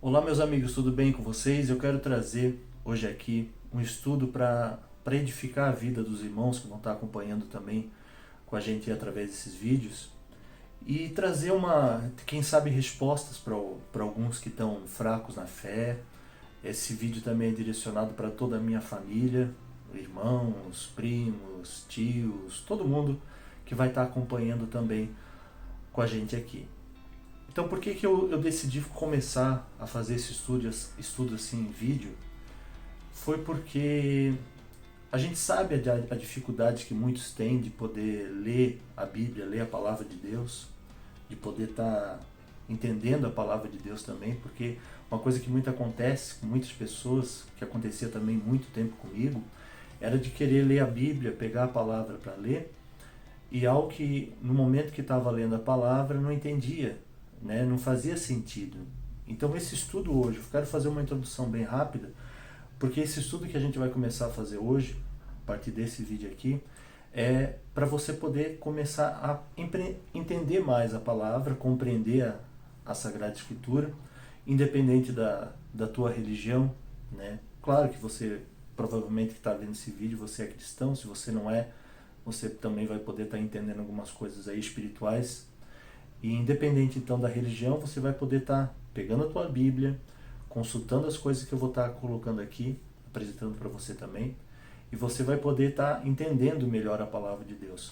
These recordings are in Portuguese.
Olá, meus amigos, tudo bem com vocês? Eu quero trazer hoje aqui um estudo para edificar a vida dos irmãos que vão estar acompanhando também com a gente através desses vídeos e trazer quem sabe, respostas para alguns que estão fracos na fé. Esse vídeo também é direcionado para toda a minha família, irmãos, primos, tios, todo mundo que vai estar acompanhando também com a gente aqui. Então, por que eu decidi começar a fazer esse estudo assim em vídeo? Foi porque a gente sabe a dificuldade que muitos têm de poder ler a Bíblia, ler a palavra de Deus, de poder estar entendendo a palavra de Deus também, porque uma coisa que muito acontece com muitas pessoas, que acontecia também muito tempo comigo, era de querer ler a Bíblia, pegar a palavra para ler, e ao que no momento que estava lendo a palavra não entendia, né? Não fazia sentido. Então esse estudo hoje, eu quero fazer uma introdução bem rápida, porque esse estudo que a gente vai começar a fazer hoje, a partir desse vídeo aqui, é para você poder começar a entender mais a palavra, compreender a Sagrada Escritura, independente da tua religião, né? Claro que você, provavelmente que está vendo esse vídeo, você é cristão. Se você não é, você também vai poder estar entendendo algumas coisas aí espirituais. E independente então da religião, você vai poder estar pegando a tua Bíblia, consultando as coisas que eu vou estar colocando aqui, apresentando para você também, e você vai poder estar entendendo melhor a palavra de Deus.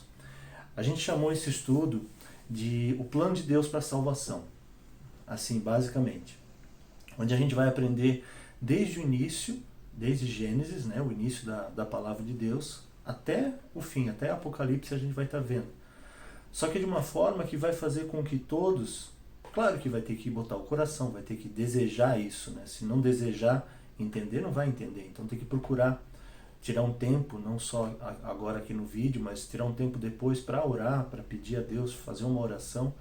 A gente chamou esse estudo de o plano de Deus para a salvação, assim, basicamente, onde a gente vai aprender desde o início, desde Gênesis, né, o início da palavra de Deus, até o fim, até Apocalipse a gente vai estar vendo. Só que de uma forma que vai fazer com que todos, claro que vai ter que botar o coração, vai ter que desejar isso, né? Se não desejar entender, não vai entender. Então tem que procurar tirar um tempo, não só agora aqui no vídeo, mas tirar um tempo depois para orar, para pedir a Deus, fazer uma oração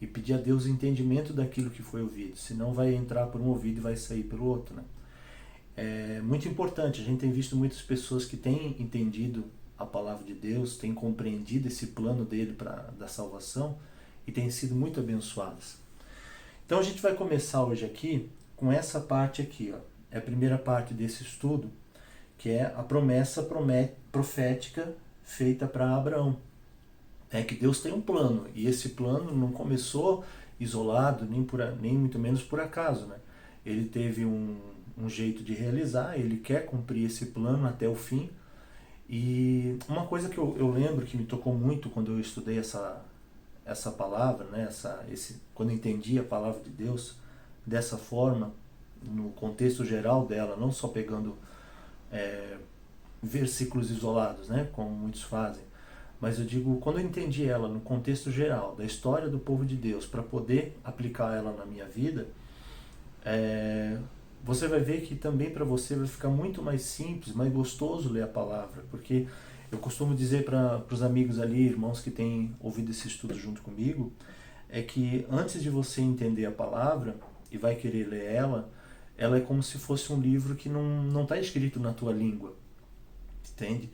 e pedir a Deus entendimento daquilo que foi ouvido. Senão vai entrar por um ouvido e vai sair pelo outro, né? É muito importante. A gente tem visto muitas pessoas que têm entendido a palavra de Deus, têm compreendido esse plano dele da salvação e têm sido muito abençoadas. Então a gente vai começar hoje aqui com essa parte aqui, ó. É a primeira parte desse estudo, que é a promessa profética feita para Abraão. É que Deus tem um plano, e esse plano não começou isolado, nem muito menos por acaso, né? Ele teve um jeito de realizar, ele quer cumprir esse plano até o fim. E uma coisa que eu lembro que me tocou muito quando eu estudei essa palavra, né, quando eu entendi a palavra de Deus dessa forma, no contexto geral dela, não só pegando versículos isolados, né, como muitos fazem, mas eu digo, quando eu entendi ela no contexto geral, da história do povo de Deus, para poder aplicar ela na minha vida, você vai ver que também para você vai ficar muito mais simples, mais gostoso ler a palavra, porque eu costumo dizer para os amigos ali, irmãos que têm ouvido esse estudo junto comigo, é que antes de você entender a palavra e vai querer ler ela é como se fosse um livro que não está escrito na tua língua, entende?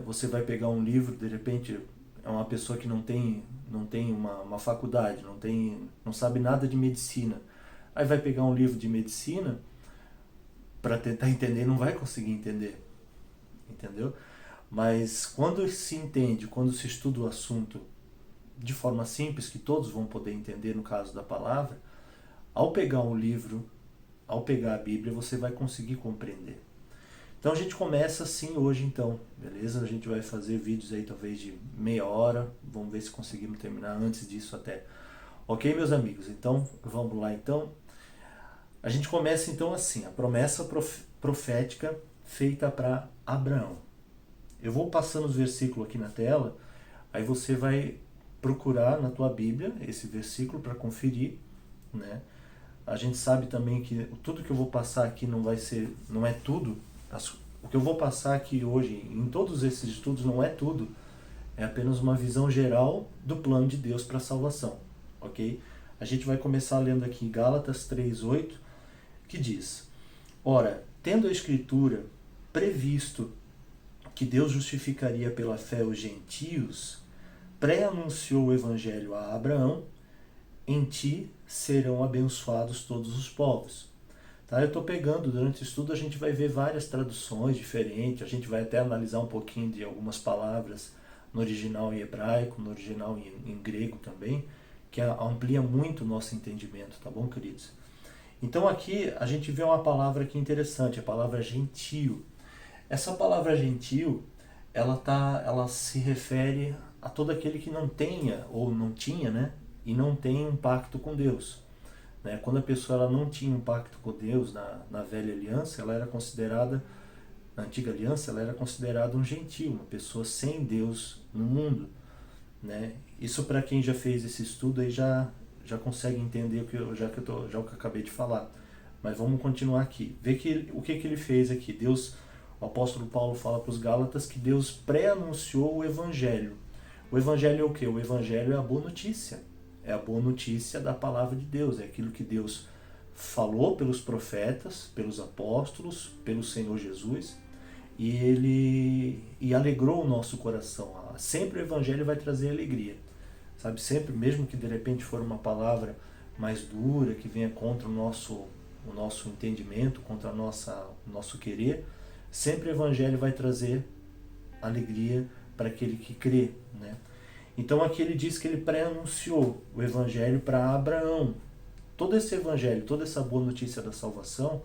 Você vai pegar um livro, de repente é uma pessoa que não tem uma faculdade, não sabe nada de medicina. Aí vai pegar um livro de medicina para tentar entender, não vai conseguir entender, entendeu? Mas quando se entende, quando se estuda o assunto de forma simples, que todos vão poder entender no caso da palavra, ao pegar um livro, ao pegar a Bíblia, você vai conseguir compreender. Então a gente começa assim hoje então, beleza? A gente vai fazer vídeos aí talvez de meia hora, vamos ver se conseguimos terminar antes disso até. Ok, meus amigos? Então vamos lá então. A gente começa então assim, a promessa profética feita para Abraão. Eu vou passando os versículos aqui na tela, aí você vai procurar na tua Bíblia esse versículo para conferir, né? A gente sabe também que tudo que eu vou passar aqui não é tudo. O que eu vou passar aqui hoje, em todos esses estudos, não é tudo. É apenas uma visão geral do plano de Deus para a salvação, ok? A gente vai começar lendo aqui Gálatas 3:8, que diz: ora, tendo a Escritura previsto que Deus justificaria pela fé os gentios, pré-anunciou o Evangelho a Abraão, em ti serão abençoados todos os povos. Tá? Eu estou pegando, durante o estudo a gente vai ver várias traduções diferentes, a gente vai até analisar um pouquinho de algumas palavras no original em hebraico, no original em grego também, que amplia muito o nosso entendimento, tá bom, queridos? Então aqui a gente vê uma palavra aqui interessante, a palavra gentio. Essa palavra gentio, ela se refere a todo aquele que não tenha, ou não tinha, né? E não tem um pacto com Deus. Né? Quando a pessoa ela não tinha um pacto com Deus na velha aliança, ela era considerada, na antiga aliança, ela era considerada um gentio, uma pessoa sem Deus no mundo. Né? Isso para quem já fez esse estudo aí já consegue entender o que eu acabei de falar. Mas vamos continuar aqui. Vê o que ele fez aqui. Deus, o apóstolo Paulo fala para os Gálatas que Deus pré-anunciou o Evangelho. O Evangelho é o quê? O Evangelho é a boa notícia. É a boa notícia da palavra de Deus. É aquilo que Deus falou pelos profetas, pelos apóstolos, pelo Senhor Jesus. E alegrou o nosso coração. Sempre o Evangelho vai trazer alegria. Sabe? Sempre, mesmo que de repente for uma palavra mais dura, que venha contra o nosso entendimento, contra o nosso querer, sempre o Evangelho vai trazer alegria para aquele que crê. Né? Então aqui ele diz que ele pré-anunciou o Evangelho para Abraão. Todo esse Evangelho, toda essa boa notícia da salvação,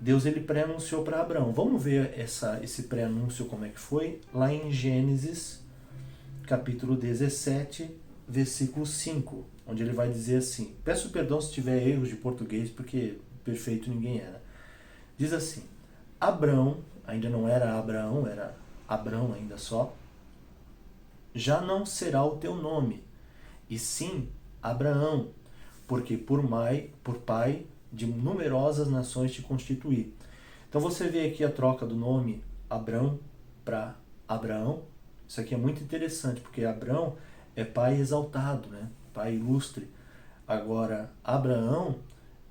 Deus ele pré-anunciou para Abraão. Vamos ver esse pré-anúncio como é que foi? Lá em Gênesis, capítulo 17, versículo 5, onde ele vai dizer assim, peço perdão se tiver erros de português, porque perfeito ninguém era. Diz assim, Abrão, ainda não era Abraão, era Abrão ainda só, já não será o teu nome, e sim Abraão, porque por pai de numerosas nações te constituí. Então você vê aqui a troca do nome Abrão para Abraão. Isso aqui é muito interessante, porque Abrão é pai exaltado, né? Pai ilustre. Agora, Abraão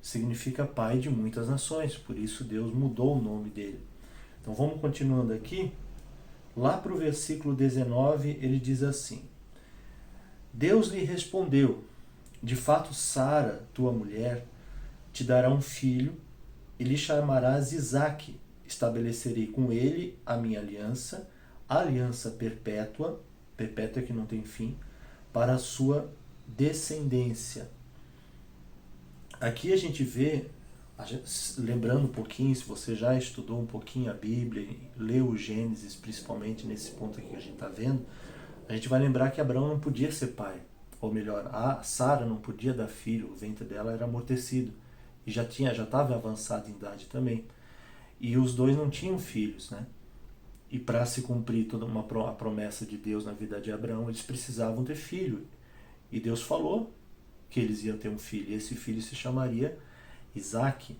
significa pai de muitas nações, por isso Deus mudou o nome dele. Então vamos continuando aqui. Lá para o versículo 19, ele diz assim, Deus lhe respondeu, de fato Sara, tua mulher, te dará um filho, e lhe chamarás Isaque. Estabelecerei com ele a minha aliança, a aliança perpétua, perpétua que não tem fim, para a sua descendência. Aqui a gente vê, lembrando um pouquinho, se você já estudou um pouquinho a Bíblia, leu o Gênesis, principalmente nesse ponto aqui que a gente está vendo, a gente vai lembrar que Abraão não podia ser pai, ou melhor, a Sara não podia dar filho, o ventre dela era amortecido, e já estava avançado em idade também. E os dois não tinham filhos, né? E para se cumprir toda a promessa de Deus na vida de Abraão, eles precisavam ter filho. E Deus falou que eles iam ter um filho, e esse filho se chamaria Isaque.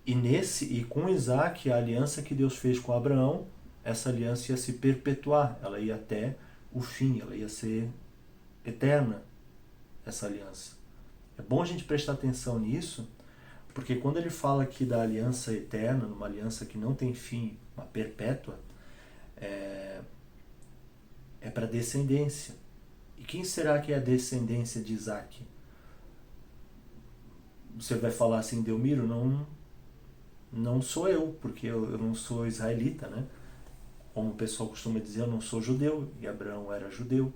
E com Isaque, a aliança que Deus fez com Abraão, essa aliança ia se perpetuar, ela ia até o fim, ela ia ser eterna, essa aliança. É bom a gente prestar atenção nisso, porque quando ele fala aqui da aliança eterna, numa aliança que não tem fim, uma perpétua, é para descendência. E quem será que é a descendência de Isaque? Você vai falar assim, Delmiro, não sou eu, porque eu não sou israelita, né? Como o pessoal costuma dizer, eu não sou judeu, e Abraão era judeu.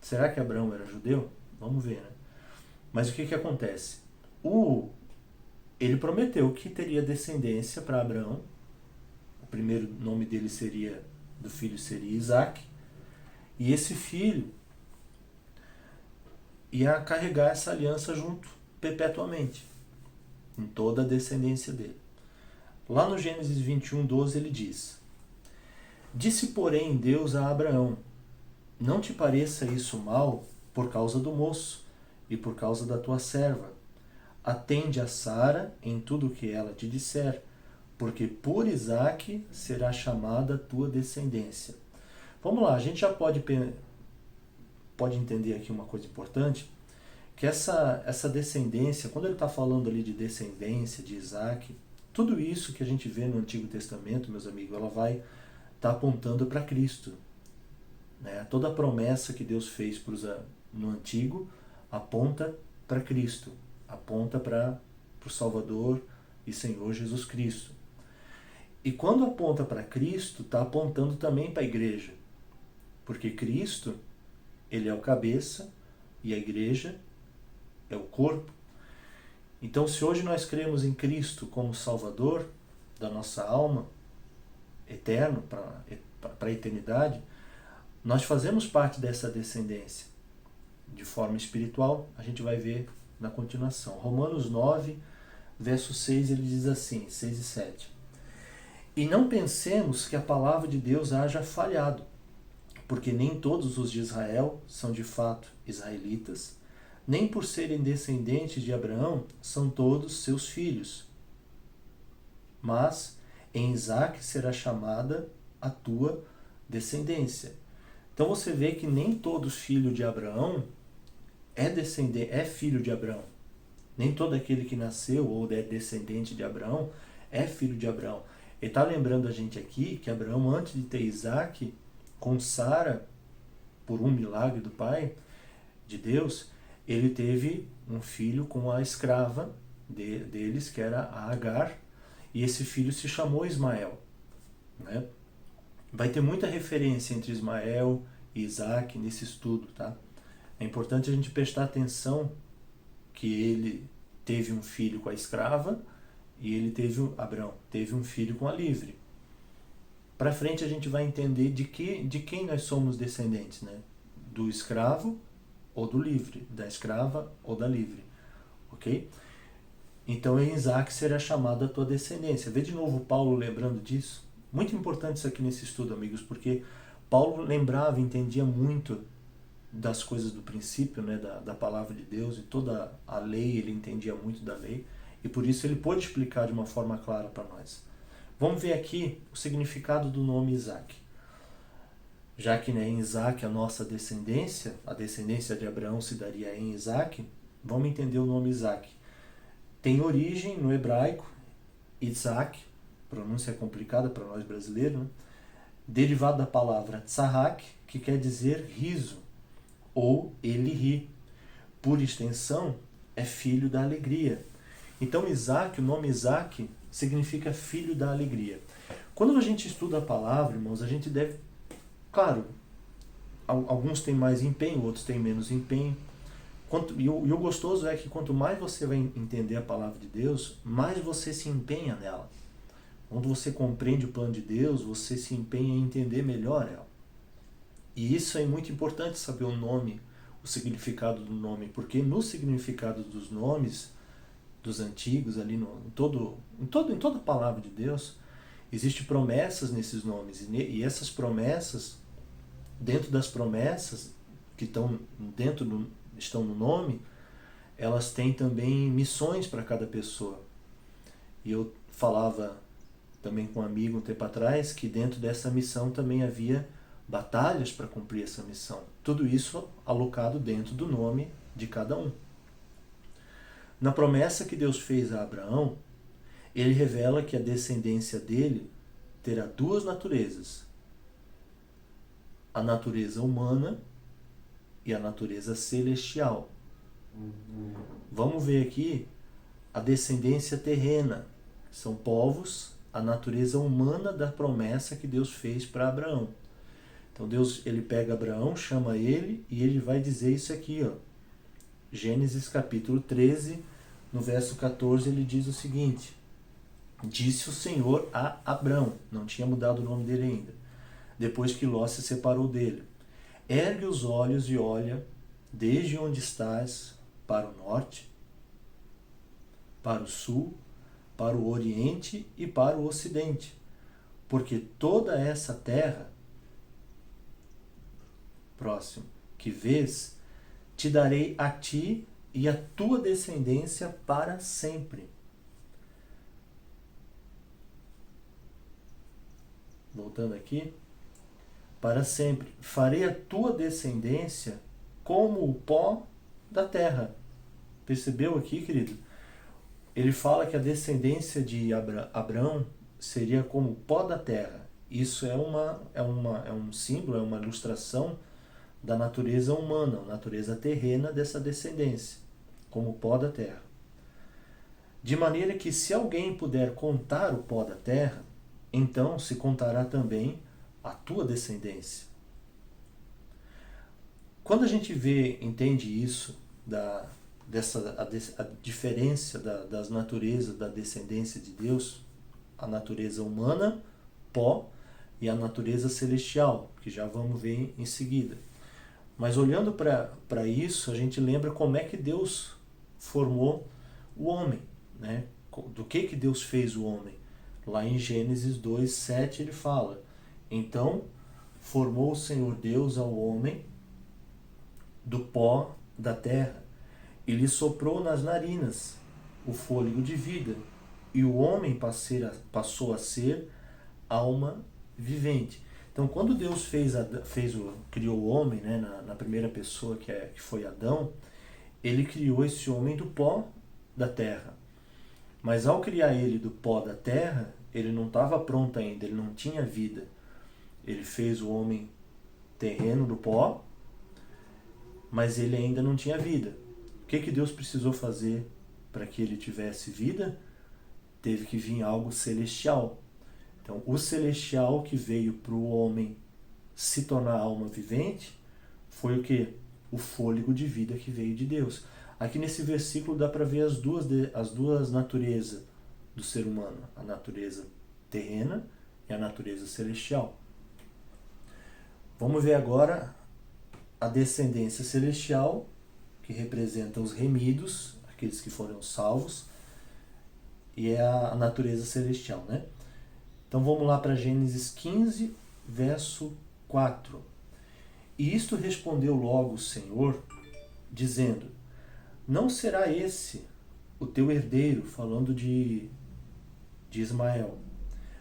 Será que Abraão era judeu? Vamos ver, né? Mas o que acontece? Ele prometeu que teria descendência para Abraão. O primeiro nome dele do filho seria Isaque. E esse filho ia carregar essa aliança junto, perpetuamente, em toda a descendência dele. Lá no Gênesis 21:12 ele diz, disse porém Deus a Abraão, não te pareça isso mal por causa do moço e por causa da tua serva. Atende a Sara em tudo o que ela te disser, porque por Isaque será chamada a tua descendência. Vamos lá, a gente já pode entender aqui uma coisa importante, que essa descendência, quando ele está falando ali de descendência, de Isaque, tudo isso que a gente vê no Antigo Testamento, meus amigos, ela vai estar apontando para Cristo. Né? Toda a promessa que Deus fez no Antigo, aponta para Cristo, aponta para o Salvador e Senhor Jesus Cristo. E quando aponta para Cristo, está apontando também para a igreja, porque Cristo, ele é o cabeça e a igreja é o corpo. Então, se hoje nós cremos em Cristo como Salvador da nossa alma, eterno, para a eternidade, nós fazemos parte dessa descendência. De forma espiritual, a gente vai ver na continuação. Romanos 9, verso 6, ele diz assim, 6 e 7. E não pensemos que a palavra de Deus haja falhado, porque nem todos os de Israel são de fato israelitas, nem por serem descendentes de Abraão são todos seus filhos. Mas em Isaque será chamada a tua descendência. Então você vê que nem todo filho de Abraão é filho de Abraão. Nem todo aquele que nasceu ou é descendente de Abraão é filho de Abraão. Ele está lembrando a gente aqui que Abraão, antes de ter Isaque, com Sara, por um milagre do Pai, de Deus, ele teve um filho com a escrava deles, que era a Agar, e esse filho se chamou Ismael. Né? Vai ter muita referência entre Ismael e Isaque nesse estudo. Tá? É importante a gente prestar atenção que ele teve um filho com a escrava, e Abraão teve um filho com a livre. Para frente a gente vai entender de quem nós somos descendentes, né? Do escravo ou do livre, da escrava ou da livre, ok? Então em Isaque será chamada a tua descendência. Vê de novo Paulo lembrando disso. Muito importante isso aqui nesse estudo, amigos, porque Paulo lembrava, entendia muito das coisas do princípio, né, da palavra de Deus, e toda a lei, ele entendia muito da lei. E por isso ele pôde explicar de uma forma clara para nós. Vamos ver aqui o significado do nome Isaque. Já que em Isaque a nossa descendência, a descendência de Abraão se daria em Isaque, vamos entender o nome Isaque. Tem origem no hebraico, Isaac, pronúncia complicada para nós brasileiros, né? Derivado da palavra tzahak, que quer dizer riso, ou ele ri. Por extensão, é filho da alegria. Então, Isaac, o nome Isaac, significa filho da alegria. Quando a gente estuda a palavra, irmãos, a gente deve... Claro, alguns têm mais empenho, outros têm menos empenho. E o gostoso é que quanto mais você vai entender a palavra de Deus, mais você se empenha nela. Quando você compreende o plano de Deus, você se empenha em entender melhor ela. E isso é muito importante, saber o nome, o significado do nome, porque no significado dos nomes dos antigos, ali em toda a palavra de Deus, existem promessas nesses nomes, e essas promessas, dentro das promessas que estão no nome, elas têm também missões para cada pessoa. E eu falava também com um amigo um tempo atrás que dentro dessa missão também havia batalhas para cumprir essa missão. Tudo isso alocado dentro do nome de cada um. Na promessa que Deus fez a Abraão, ele revela que a descendência dele terá duas naturezas: a natureza humana e a natureza celestial. Vamos ver aqui a descendência terrena, que são povos, a natureza humana da promessa que Deus fez para Abraão. Então Deus, ele pega Abraão, chama ele, e ele vai dizer isso aqui, ó. Gênesis capítulo 13, no verso 14, ele diz o seguinte: disse o Senhor a Abrão, não tinha mudado o nome dele ainda, depois que Ló se separou dele: ergue os olhos e olha desde onde estás para o norte, para o sul, para o oriente e para o ocidente, porque toda essa terra, próximo, que vês, te darei a ti e a tua descendência para sempre. Voltando aqui, para sempre. Farei a tua descendência como o pó da terra. Percebeu aqui, querido? Ele fala que a descendência de Abraão seria como o pó da terra. Isso é um símbolo, é uma ilustração da natureza humana, a natureza terrena dessa descendência, como o pó da terra. De maneira que se alguém puder contar o pó da terra, então se contará também a tua descendência. Quando a gente entende isso, a diferença das naturezas da descendência de Deus, a natureza humana, pó, e a natureza celestial, que já vamos ver em seguida. Mas olhando para isso, a gente lembra como é que Deus formou o homem, né? Do que Deus fez o homem. Lá em Gênesis 2:7 ele fala: então formou o Senhor Deus ao homem do pó da terra e lhe soprou nas narinas o fôlego de vida, e o homem passou a ser alma vivente. Então, quando Deus criou o homem, né, na primeira pessoa, que foi Adão, ele criou esse homem do pó da terra. Mas ao criar ele do pó da terra, ele não estava pronto ainda, ele não tinha vida. Ele fez o homem terreno do pó, mas ele ainda não tinha vida. O que Deus precisou fazer para que ele tivesse vida? Teve que vir algo celestial. Então, o celestial que veio para o homem se tornar alma vivente foi o quê? O fôlego de vida que veio de Deus. Aqui nesse versículo dá para ver as duas naturezas do ser humano. A natureza terrena e a natureza celestial. Vamos ver agora a descendência celestial, que representa os remidos, aqueles que foram salvos, e é a natureza celestial, né? Então vamos lá para Gênesis 15, verso 4. E isto respondeu logo o Senhor, dizendo: não será esse o teu herdeiro, falando de Ismael,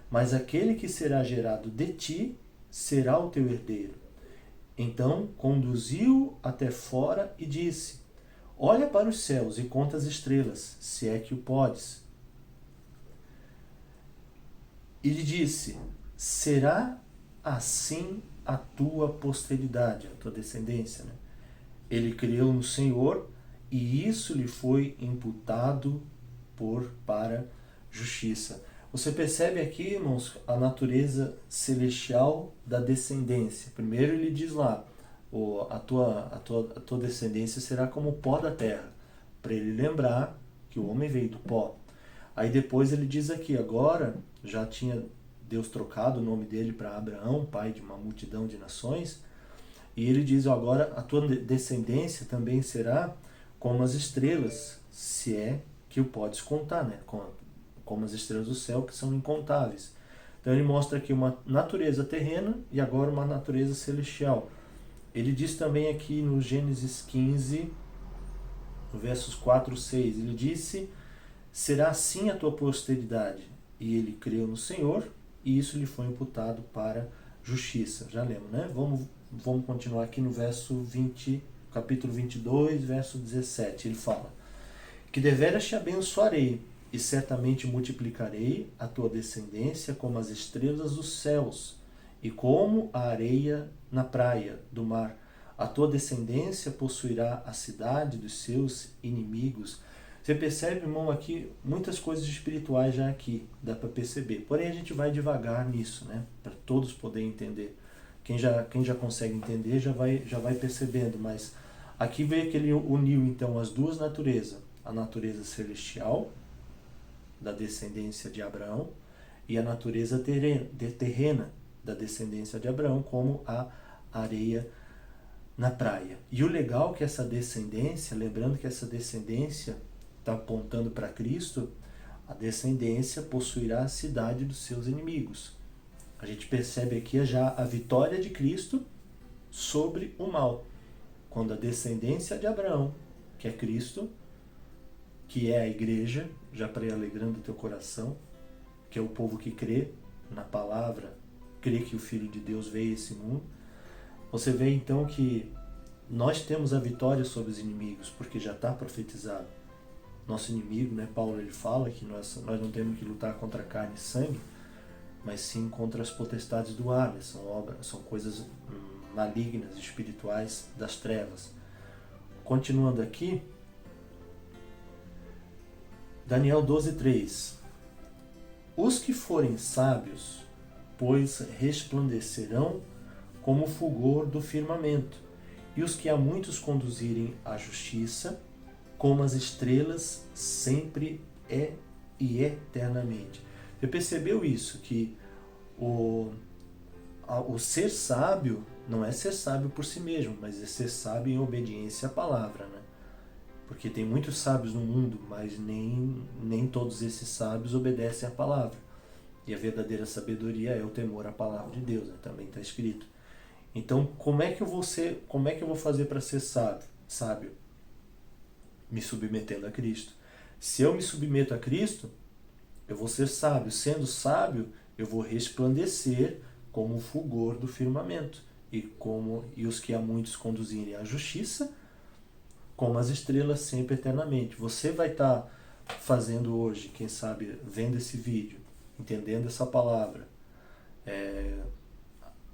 mas aquele que será gerado de ti será o teu herdeiro. Então conduziu até fora e disse: olha para os céus e conta as estrelas, se é que o podes. E lhe disse: será assim a tua posteridade, a tua descendência, né? Ele creu no Senhor e isso lhe foi imputado para justiça. Você percebe aqui, irmãos, a natureza celestial da descendência. Primeiro ele diz lá: a tua descendência será como o pó da terra, para ele lembrar que o homem veio do pó. Aí depois ele diz aqui: agora já tinha Deus trocado o nome dele para Abraão, pai de uma multidão de nações, e ele diz: agora a tua descendência também será como as estrelas, se é que o podes contar, né? Como as estrelas do céu, que são incontáveis. Então ele mostra aqui uma natureza terrena e agora uma natureza celestial. Ele diz também aqui no Gênesis 15, no versos 4 e 6, ele disse: será assim a tua posteridade. E ele creu no Senhor, e isso lhe foi imputado para justiça. Já lemos, né? Vamos continuar aqui no verso 20, capítulo 22, verso 17. Ele fala: que deveras te abençoarei, e certamente multiplicarei a tua descendência como as estrelas dos céus, e como a areia na praia do mar. A tua descendência possuirá a cidade dos seus inimigos. Você percebe, irmão, aqui muitas coisas espirituais já aqui, dá para perceber. Porém, a gente vai devagar nisso, né? Para todos poderem entender. Quem já consegue entender já vai percebendo, mas aqui veio que ele uniu então as duas naturezas. A natureza celestial, da descendência de Abraão, e a natureza terrena, da descendência de Abraão, como a areia na praia. E o legal é que essa descendência, lembrando que essa descendência está apontando para Cristo, a descendência possuirá a cidade dos seus inimigos. A gente percebe aqui já a vitória de Cristo sobre o mal. Quando a descendência de Abraão, que é Cristo, que é a igreja, já para ir alegrando o teu coração, que é o povo que crê na palavra, crê que o Filho de Deus veio a esse mundo, você vê então que nós temos a vitória sobre os inimigos, porque já está profetizado. Nosso inimigo, né, Paulo ele fala que nós não temos que lutar contra carne e sangue, mas sim contra as potestades do ar, né? São coisas malignas, espirituais das trevas. Continuando aqui, Daniel 12:3. Os que forem sábios, pois resplandecerão como o fulgor do firmamento, e os que a muitos conduzirem à justiça, como as estrelas, sempre é e eternamente. Você percebeu isso? Que o ser sábio não é ser sábio por si mesmo, mas é ser sábio em obediência à palavra, né? Porque tem muitos sábios no mundo, mas nem todos esses sábios obedecem à palavra. E a verdadeira sabedoria é o temor à palavra de Deus, né? Também está escrito. Então, como é que eu vou fazer para ser sábio? Me submetendo a Cristo. Se eu me submeto a Cristo, eu vou ser sábio. Sendo sábio, eu vou resplandecer como o fulgor do firmamento. E os que a muitos conduzirem à justiça, como as estrelas sempre eternamente. Você vai estar fazendo hoje, quem sabe, vendo esse vídeo, entendendo essa palavra.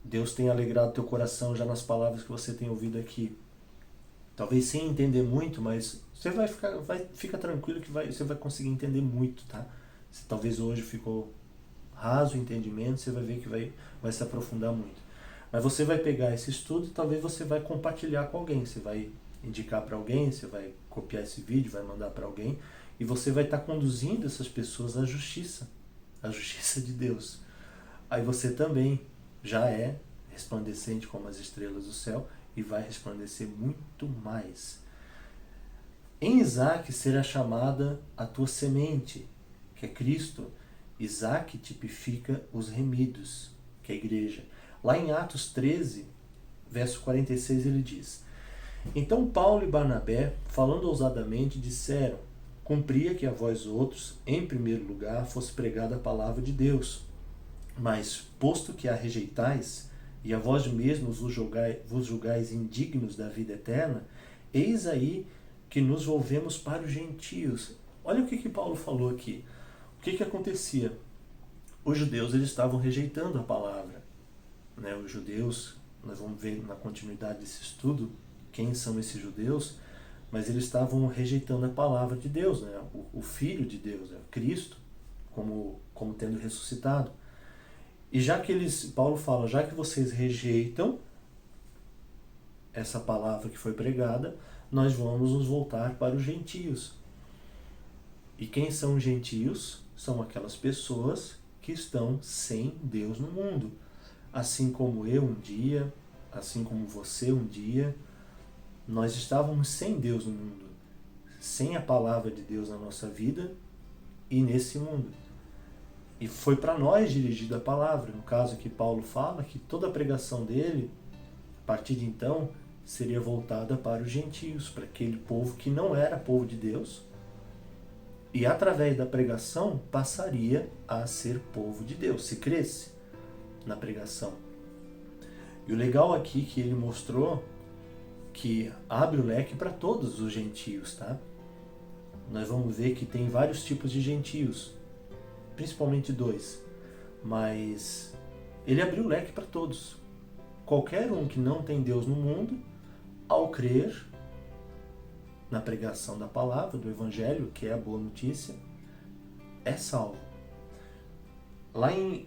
Deus tem alegrado teu coração já nas palavras que você tem ouvido aqui. Talvez sem entender muito, mas você fica tranquilo que você vai conseguir entender muito, tá? Se talvez hoje ficou raso o entendimento, você vai ver que vai se aprofundar muito. Mas você vai pegar esse estudo e talvez você vai compartilhar com alguém. Você vai indicar para alguém, você vai copiar esse vídeo, vai mandar para alguém, e você vai estar conduzindo essas pessoas à justiça de Deus. Aí você também já é resplandecente como as estrelas do céu e vai resplandecer muito mais. Em Isaac será chamada a tua semente, que é Cristo. Isaac tipifica os remidos, que é a igreja. Lá em Atos 13, verso 46, ele diz: Então Paulo e Barnabé, falando ousadamente, disseram: Cumpria que a vós outros, em primeiro lugar, fosse pregada a palavra de Deus. Mas, posto que a rejeitais, e a vós mesmos vos julgais indignos da vida eterna, eis aí que nos volvemos para os gentios. Olha o que Paulo falou aqui. O que acontecia? Os judeus eles estavam rejeitando a palavra, né? Os judeus, nós vamos ver na continuidade desse estudo quem são esses judeus, mas eles estavam rejeitando a palavra de Deus, né? O Filho de Deus, né? Cristo, como tendo ressuscitado. E Paulo fala, já que vocês rejeitam essa palavra que foi pregada, nós vamos nos voltar para os gentios. E quem são os gentios? São aquelas pessoas que estão sem Deus no mundo. Assim como eu um dia, assim como você um dia, nós estávamos sem Deus no mundo, sem a palavra de Deus na nossa vida e nesse mundo. E foi para nós dirigida a palavra. No caso que Paulo fala que toda a pregação dele, a partir de então, seria voltada para os gentios, para aquele povo que não era povo de Deus, e através da pregação passaria a ser povo de Deus, se cresce na pregação. E o legal aqui que ele mostrou que abre o leque para todos os gentios, tá? Nós vamos ver que tem vários tipos de gentios, principalmente 2, mas ele abriu o leque para todos. Qualquer um que não tem Deus no mundo, ao crer na pregação da palavra, do Evangelho, que é a boa notícia, é salvo.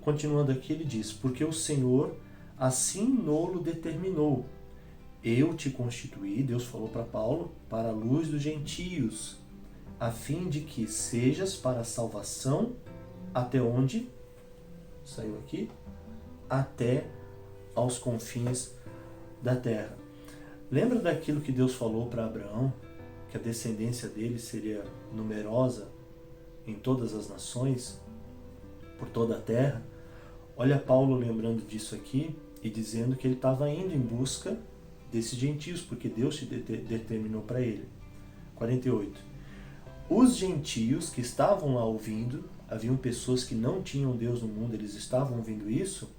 Continuando aqui, ele diz: Porque o Senhor assim nolo determinou. Eu te constituí, Deus falou para Paulo, para a luz dos gentios, a fim de que sejas para a salvação até onde? Saiu aqui? Até aos confins da terra. Lembra daquilo que Deus falou para Abraão? Que a descendência dele seria numerosa em todas as nações, por toda a terra? Olha Paulo lembrando disso aqui e dizendo que ele estava indo em busca desses gentios, porque Deus te determinou para ele. 48. Os gentios que estavam lá ouvindo, haviam pessoas que não tinham Deus no mundo, eles estavam ouvindo isso,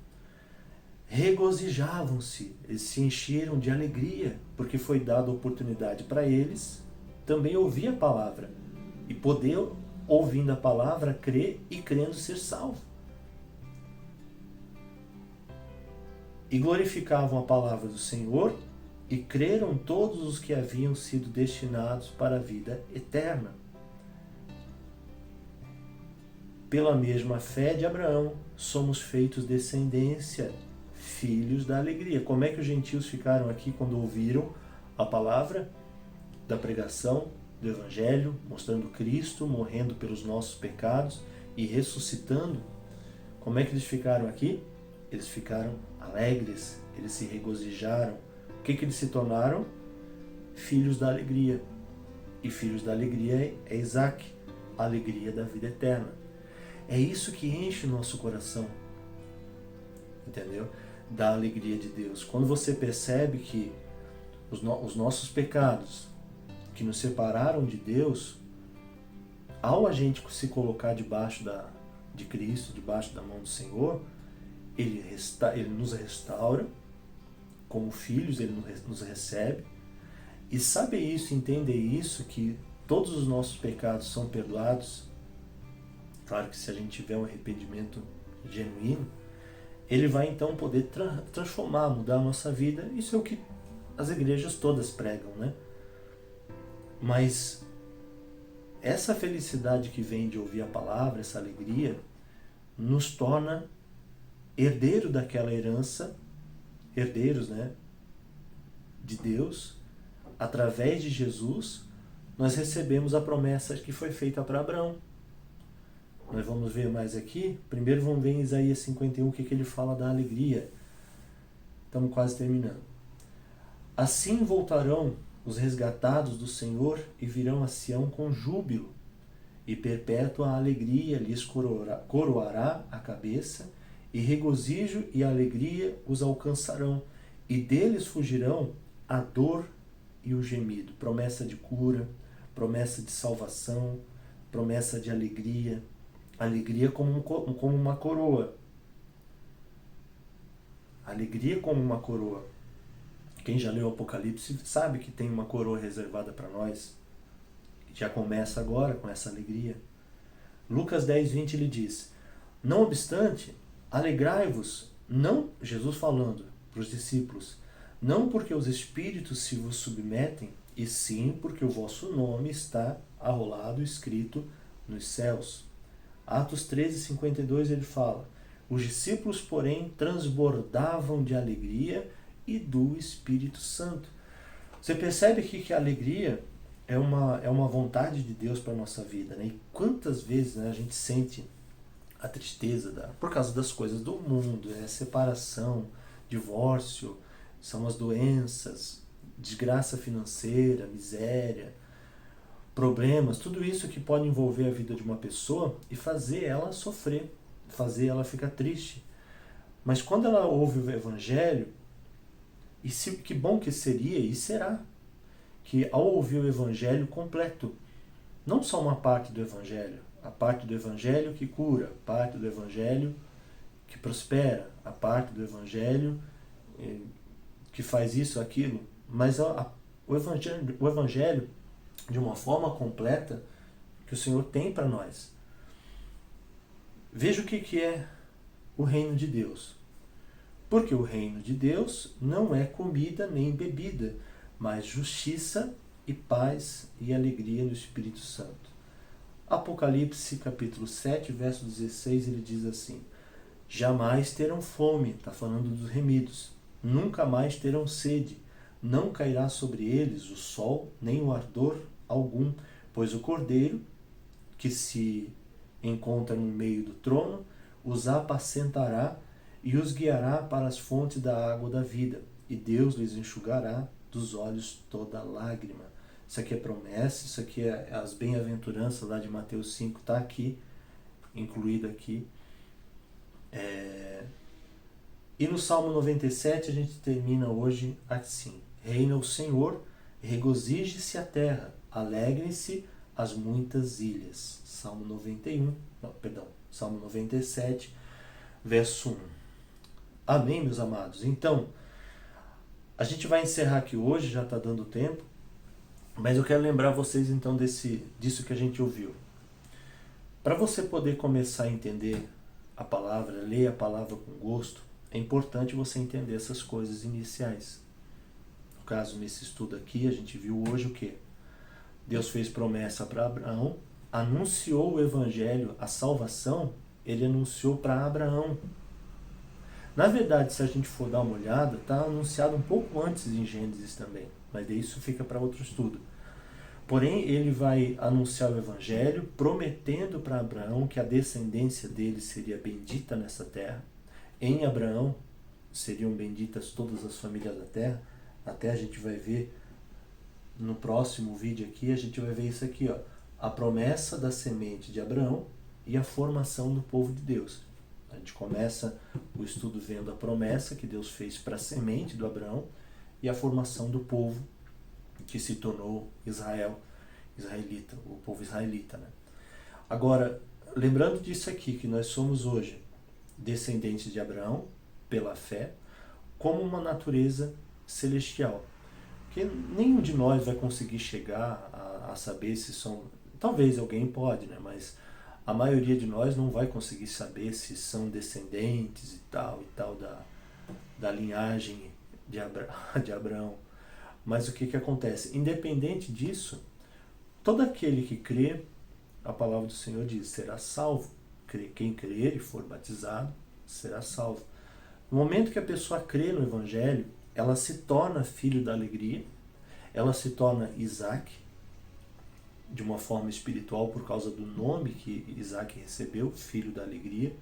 regozijavam-se, eles se encheram de alegria, porque foi dada a oportunidade para eles também ouvir a palavra e poder, ouvindo a palavra, crer e crendo ser salvo. E glorificavam a palavra do Senhor, e creram todos os que haviam sido destinados para a vida eterna. Pela mesma fé de Abraão, somos feitos descendência, filhos da alegria. Como é que os gentios ficaram aqui quando ouviram a palavra da pregação do Evangelho, mostrando Cristo morrendo pelos nossos pecados e ressuscitando? Como é que eles ficaram aqui? Eles ficaram alegres, eles se regozijaram. O que eles se tornaram? Filhos da alegria. E filhos da alegria é Isaac, a alegria da vida eterna. É isso que enche o nosso coração, entendeu? Da alegria de Deus. Quando você percebe que os nossos pecados que nos separaram de Deus, ao a gente se colocar debaixo de Cristo, debaixo da mão do Senhor, Ele nos restaura, como filhos, Ele nos recebe, e saber isso, entender isso, que todos os nossos pecados são perdoados. Claro que se a gente tiver um arrependimento genuíno, Ele vai então poder transformar, mudar a nossa vida. Isso é o que as igrejas todas pregam, né? Mas essa felicidade que vem de ouvir a palavra, essa alegria, nos torna herdeiro daquela herança, herdeiros, né, de Deus. Através de Jesus, nós recebemos a promessa que foi feita para Abraão. Nós vamos ver mais aqui. Primeiro vamos ver em Isaías 51 o que ele fala da alegria. Estamos quase terminando. Assim voltarão os resgatados do Senhor e virão a Sião com júbilo, e perpétua alegria lhes coroará a cabeça, e regozijo e alegria os alcançarão, e deles fugirão a dor e o gemido. Promessa de cura, promessa de salvação, promessa de alegria. Alegria como uma coroa. Alegria como uma coroa. Quem já leu o Apocalipse sabe que tem uma coroa reservada para nós. Já começa agora com essa alegria. Lucas 10:20 ele diz: não obstante, alegrai-vos, não, Jesus falando para os discípulos, não porque os espíritos se vos submetem, e sim porque o vosso nome está arrolado escrito nos céus. Atos 13:52 ele fala: os discípulos, porém, transbordavam de alegria e do Espírito Santo. Você percebe aqui que a alegria é uma vontade de Deus para a nossa vida, né? E quantas vezes, né, a gente sente a tristeza por causa das coisas do mundo, separação, divórcio, são as doenças, desgraça financeira, miséria, problemas, tudo isso que pode envolver a vida de uma pessoa e fazer ela sofrer, fazer ela ficar triste. Mas quando ela ouve o Evangelho, que bom que seria e será, que ao ouvir o Evangelho completo, não só uma parte do Evangelho, a parte do Evangelho que cura, a parte do Evangelho que prospera, a parte do Evangelho que faz isso, aquilo, mas o Evangelho de uma forma completa que o Senhor tem para nós. Veja o que é o reino de Deus. Porque o reino de Deus não é comida nem bebida, mas justiça e paz e alegria no Espírito Santo. Apocalipse capítulo 7, verso 16, ele diz assim: jamais terão fome, está falando dos remidos, nunca mais terão sede, não cairá sobre eles o sol, nem o ardor algum, pois o Cordeiro, que se encontra no meio do trono, os apacentará e os guiará para as fontes da água da vida, e Deus lhes enxugará dos olhos toda lágrima. Isso aqui é promessa, isso aqui é as bem-aventuranças lá de Mateus 5, está aqui, incluído aqui. E no Salmo 97 a gente termina hoje assim: reina o Senhor, regozije-se a terra, alegrem-se as muitas ilhas. Salmo 97, verso 1. Amém, meus amados? Então, a gente vai encerrar aqui hoje, já está dando tempo, mas eu quero lembrar vocês então disso que a gente ouviu. Para você poder começar a entender a palavra, ler a palavra com gosto, é importante você entender essas coisas iniciais. No caso, nesse estudo aqui, a gente viu hoje o quê? Deus fez promessa para Abraão, anunciou o evangelho, a salvação, ele anunciou para Abraão. Na verdade, se a gente for dar uma olhada, está anunciado um pouco antes em Gênesis também, mas isso fica para outro estudo. Porém, ele vai anunciar o evangelho, prometendo para Abraão que a descendência dele seria bendita nessa terra. Em Abraão seriam benditas todas as famílias da terra. Até a gente vai ver no próximo vídeo aqui, a gente vai ver isso aqui, ó, a promessa da semente de Abraão e a formação do povo de Deus. A gente começa o estudo vendo a promessa que Deus fez para a semente do Abraão e a formação do povo que se tornou israelita, o povo israelita, né? Agora, lembrando disso aqui, que nós somos hoje descendentes de Abraão pela fé, como uma natureza celestial. Porque nenhum de nós vai conseguir chegar a saber se são... Talvez alguém pode, né? Mas a maioria de nós não vai conseguir saber se são descendentes e tal da linhagem de Abraão. Mas o que acontece? Independente disso, todo aquele que crê, a palavra do Senhor diz, será salvo. Quem crer e for batizado, será salvo. No momento que a pessoa crê no Evangelho, ela se torna filho da alegria, ela se torna Isaac, de uma forma espiritual por causa do nome que Isaac recebeu, filho da alegria.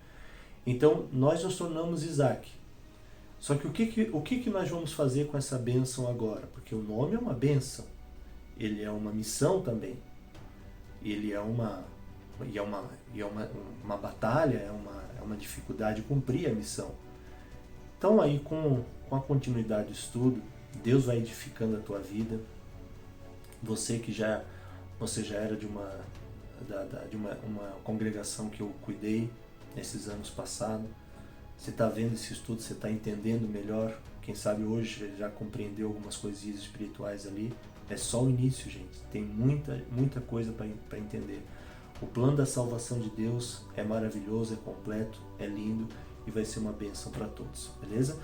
Então, nós nos tornamos Isaac. Só que o que nós vamos fazer com essa bênção agora? Porque o nome é uma bênção, ele é uma missão também, ele é uma batalha, é uma dificuldade dificuldade cumprir a missão. Então aí com a continuidade do estudo, Deus vai edificando a tua vida. Você já era de uma congregação que eu cuidei nesses anos passados. Você está vendo esse estudo, você está entendendo melhor. Quem sabe hoje já compreendeu algumas coisinhas espirituais ali. É só o início, gente. Tem muita coisa para entender. O plano da salvação de Deus é maravilhoso, é completo, é lindo e vai ser uma bênção para todos, beleza?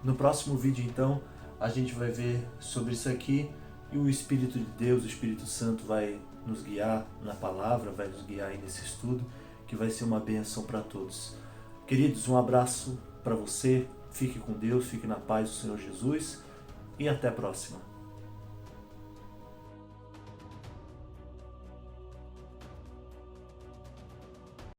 No próximo vídeo, então, a gente vai ver sobre isso aqui e o Espírito de Deus, o Espírito Santo vai nos guiar na palavra, vai nos guiar aí nesse estudo, que vai ser uma bênção para todos. Queridos, um abraço para você, fique com Deus, fique na paz do Senhor Jesus e até a próxima.